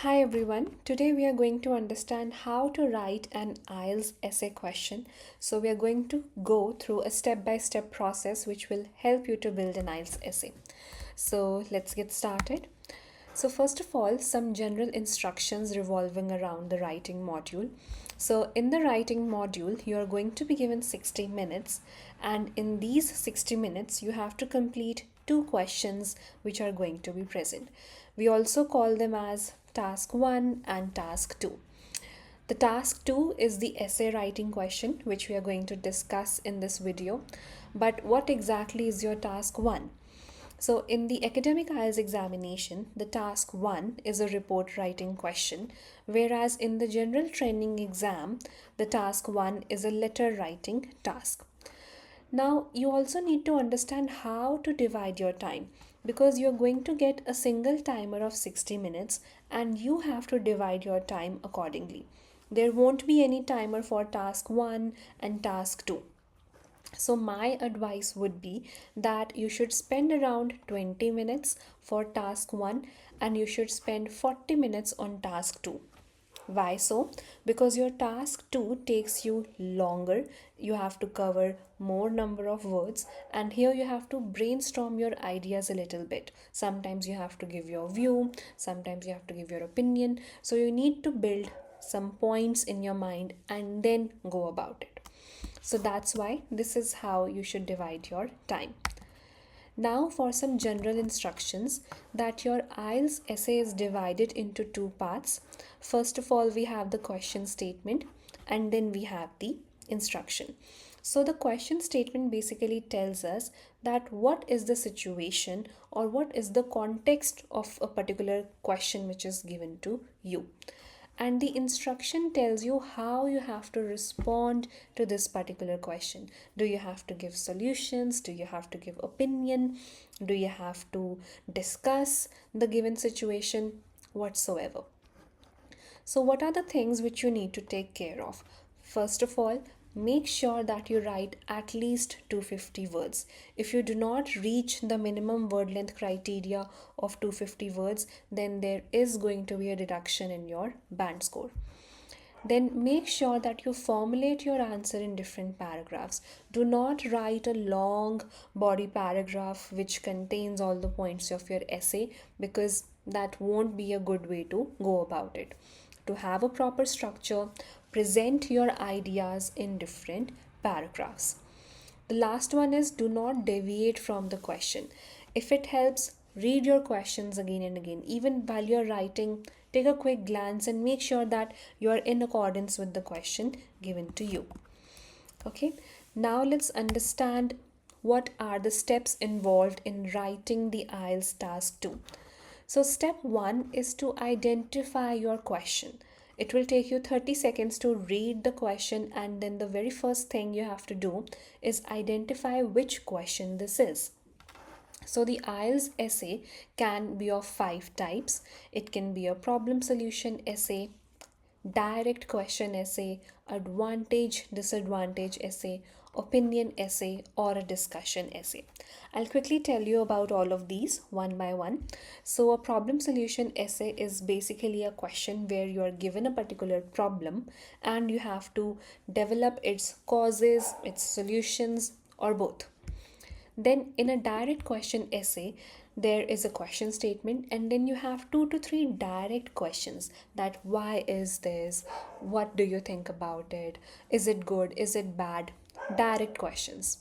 Hi everyone. Today we are going to understand how to write an IELTS essay question. So we are going to go through a step-by-step process which will help you to build an IELTS essay. So let's get started. So first of all, some general instructions revolving around the writing module. So in the writing module, you are going to be given 60 minutes, and in these 60 minutes you have to complete two questions which are going to be present. We also call them as task 1 and task 2. The task 2 is the essay writing question which we are going to discuss in this video. But what exactly is your task 1? So in the academic IELTS examination, the task 1 is a report writing question, whereas in the general training exam, the task 1 is a letter writing task. Now, you also need to understand how to divide your time, because you're going to get a single timer of 60 minutes and you have to divide your time accordingly. There won't be any timer for task 1 and task 2. So my advice would be that you should spend around 20 minutes for task 1 and you should spend 40 minutes on task 2. Why so? Because your task 2 takes you longer. You have to cover more number of words, and here you have to brainstorm your ideas a little bit. Sometimes you have to give your view, sometimes you have to give your opinion. So you need to build some points in your mind and then go about it. So that's why this is how you should divide your time. Now for some general instructions, that your IELTS essay is divided into two parts. First of all, we have the question statement and then we have the instruction. So the question statement basically tells us that what is the situation or what is the context of a particular question which is given to you, and the instruction tells you how you have to respond to this particular question. Do you have to give solutions? Do you have to give opinion? Do you have to discuss the given situation? Whatsoever. So what are the things which you need to take care of? First of all, make sure that you write at least 250 words. If you do not reach the minimum word length criteria of 250 words, then there is going to be a deduction in your band score. Then make sure that you formulate your answer in different paragraphs. Do not write a long body paragraph which contains all the points of your essay, because that won't be a good way to go about it. To have a proper structure, present your ideas in different paragraphs. The last one is, do not deviate from the question. If it helps, read your questions again and again. Even while you're writing, take a quick glance and make sure that you are in accordance with the question given to you. Okay, now let's understand what are the steps involved in writing the IELTS task 2. So step 1 is to identify your question. It will take you 30 seconds to read the question, and then the very first thing you have to do is identify which question this is. So the IELTS essay can be of 5 types. It can be a problem solution essay, direct question essay, advantage disadvantage essay, opinion essay, or a discussion essay. I'll quickly tell you about all of these one by one. So a problem solution essay is basically a question where you are given a particular problem and you have to develop its causes, its solutions, or both. Then in a direct question essay, there is a question statement, and then you have 2 to 3 direct questions, that why is this, what do you think about it, is it good, is it bad, direct questions.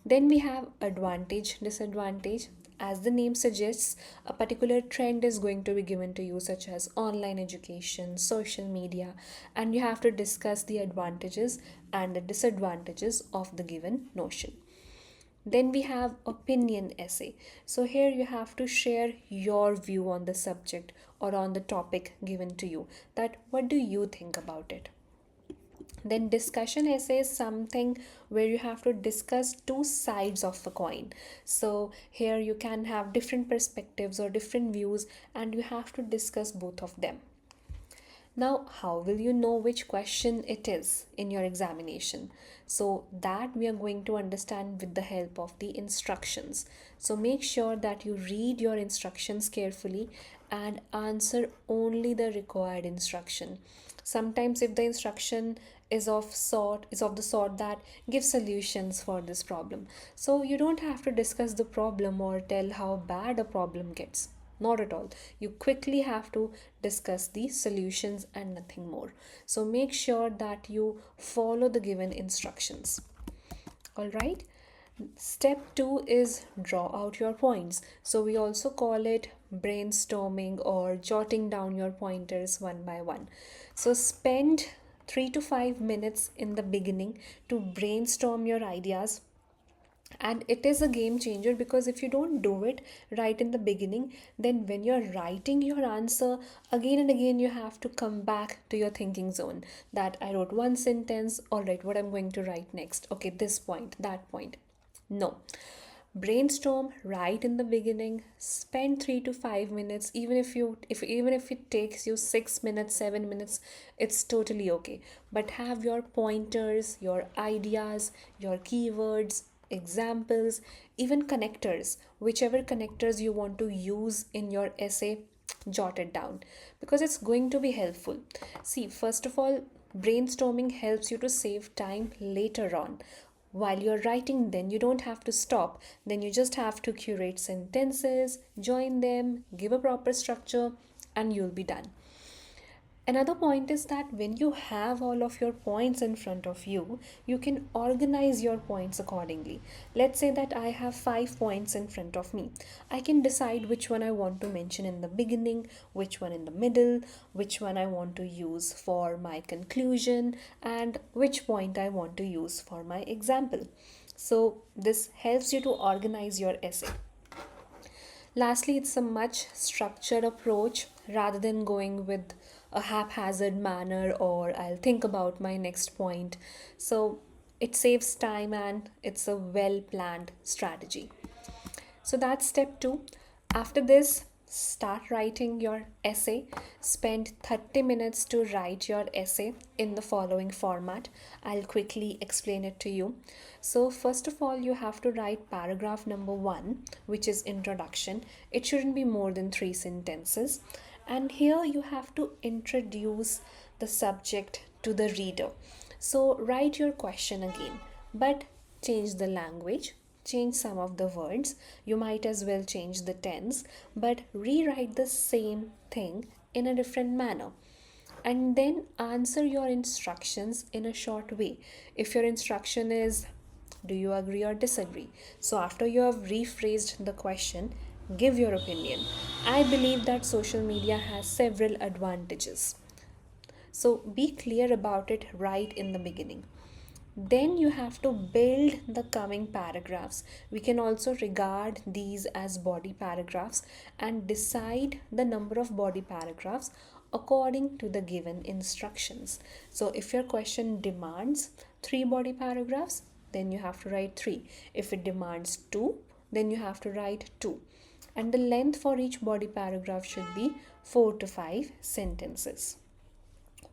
Then we have advantage disadvantage. As the name suggests, a particular trend is going to be given to you, such as online education, social media, and you have to discuss the advantages and the disadvantages of the given notion. Then we have opinion essay. So here you have to share your view on the subject or on the topic given to you, that what do you think about it. Then discussion essay is something where you have to discuss two sides of a coin. So here you can have different perspectives or different views and you have to discuss both of them. Now, how will you know which question it is in your examination? So, that we are going to understand with the help of the instructions. So, make sure that you read your instructions carefully and answer only the required instruction. Sometimes, if the instruction is of the sort that gives solutions for this problem, so you don't have to discuss the problem or tell how bad a problem gets. Not at all. You quickly have to discuss the solutions and nothing more. So make sure that you follow the given instructions. All right. Step 2 is draw out your points. So we also call it brainstorming or jotting down your pointers one by one. So spend 3 to 5 minutes in the beginning to brainstorm your ideas, and it is a game changer because if you don't do it right in the beginning, then when you're writing your answer again and again, you have to come back to your thinking zone that I wrote one sentence, all right, what I'm going to write next, okay, this point, that point. No, brainstorm right in the beginning, spend 3 to 5 minutes. Even if it takes you 6 minutes, 7 minutes, it's totally okay, but have your pointers, your ideas, your keywords, examples, even connectors, whichever connectors you want to use in your essay, jot it down because it's going to be helpful. See, first of all, brainstorming helps you to save time later on. While you're writing, then you don't have to stop, then you just have to curate sentences, join them, give a proper structure, and you'll be done. Another point is that when you have all of your points in front of you, you can organize your points accordingly. Let's say that I have 5 points in front of me. I can decide which one I want to mention in the beginning, which one in the middle, which one I want to use for my conclusion, and which point I want to use for my example. So, this helps you to organize your essay. Lastly, it's a much structured approach rather than going with a haphazard manner or I'll think about my next point. So it saves time and it's a well planned strategy. So that's step 2. After this, start writing your essay. Spend 30 minutes to write your essay in the following format. I'll quickly explain it to you. So, first of all, you have to write paragraph number 1, which is introduction. It shouldn't be more than 3 sentences. And here you have to introduce the subject to the reader. So, write your question again, but change the language, change some of the words. You might as well change the tense, but rewrite the same thing in a different manner. And then answer your instructions in a short way. If your instruction is, do you agree or disagree? So, after you have rephrased the question, give your opinion. I believe that social media has several advantages. So, be clear about it right in the beginning. Then you have to build the coming paragraphs. We can also regard these as body paragraphs and decide the number of body paragraphs according to the given instructions. So if your question demands 3 body paragraphs, then you have to write 3. If it demands 2, then you have to write 2. And the length for each body paragraph should be 4 to 5 sentences.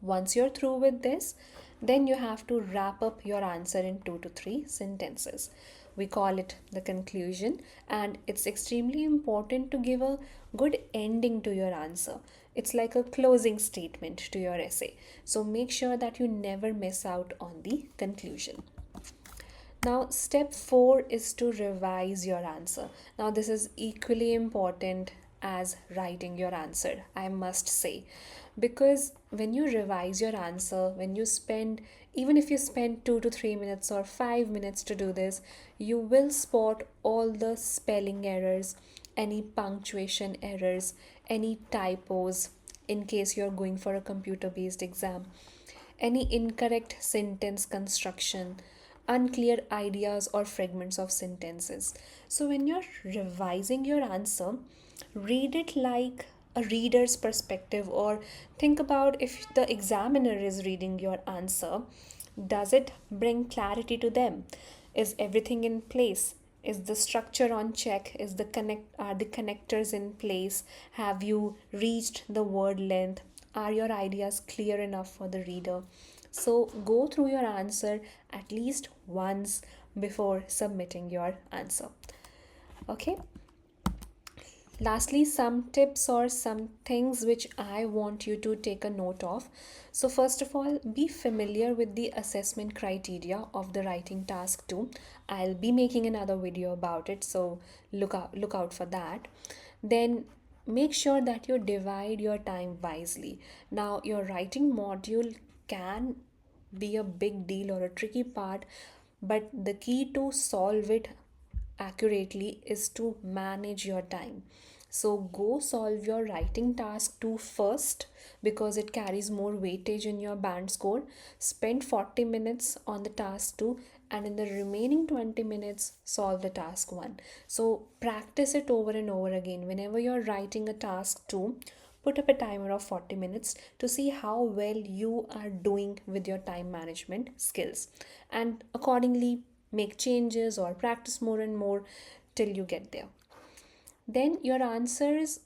Once you're through with this, then you have to wrap up your answer in 2 to 3 sentences. We call it the conclusion, and it's extremely important to give a good ending to your answer. It's like a closing statement to your essay. So make sure that you never miss out on the conclusion. Now, step 4 is to revise your answer. Now, this is equally important as writing your answer, I must say, because when you revise your answer, even if you spend 2 to 3 minutes or 5 minutes to do this, you will spot all the spelling errors, any punctuation errors, any typos in case you're going for a computer based exam, any incorrect sentence construction, unclear ideas or fragments of sentences. So, when you're revising your answer, read it like a reader's perspective, or think about if the examiner is reading your answer, does it bring clarity to them? Is everything in place? Is the structure on check? Are the connectors in place? Have you reached the word length? Are your ideas clear enough for the reader? So go through your answer at least once before submitting your answer. Okay. Lastly, some tips or some things which I want you to take a note of. So first of all, be familiar with the assessment criteria of the writing task 2. I'll be making another video about it, so look out for that. Then make sure that you divide your time wisely. Now, your writing module can be a big deal or a tricky part, but the key to solve it accurately is to manage your time. So go solve your writing task 2 first, because it carries more weightage in your band score. Spend 40 minutes on the task 2, and in the remaining 20 minutes solve the task 1. So practice it over and over again. Whenever you're writing a task 2, put up a timer of 40 minutes to see how well you are doing with your time management skills, and accordingly make changes or practice more and more till you get there. Then your answers,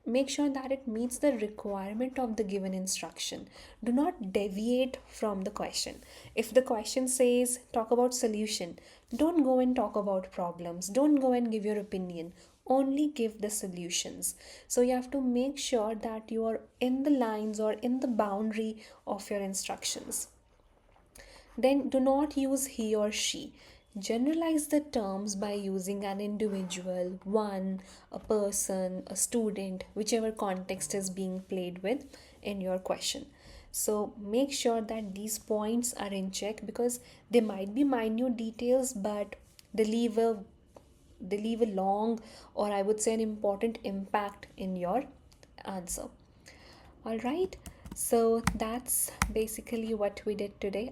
make sure that it meets the requirement of the given instruction. Do not deviate from the question. If the question says talk about solution, don't go and talk about problems, don't go and give your opinion, only give the solutions. So you have to make sure that you are in the lines or in the boundary of your instructions. Then do not use he or she. Generalize the terms by using an individual, one, a person, a student, whichever context is being played with in your question. So make sure that these points are in check, because they might be minute details, but they leave a they leave a long, or I would say an important impact in your answer. All right, so that's basically what we did today.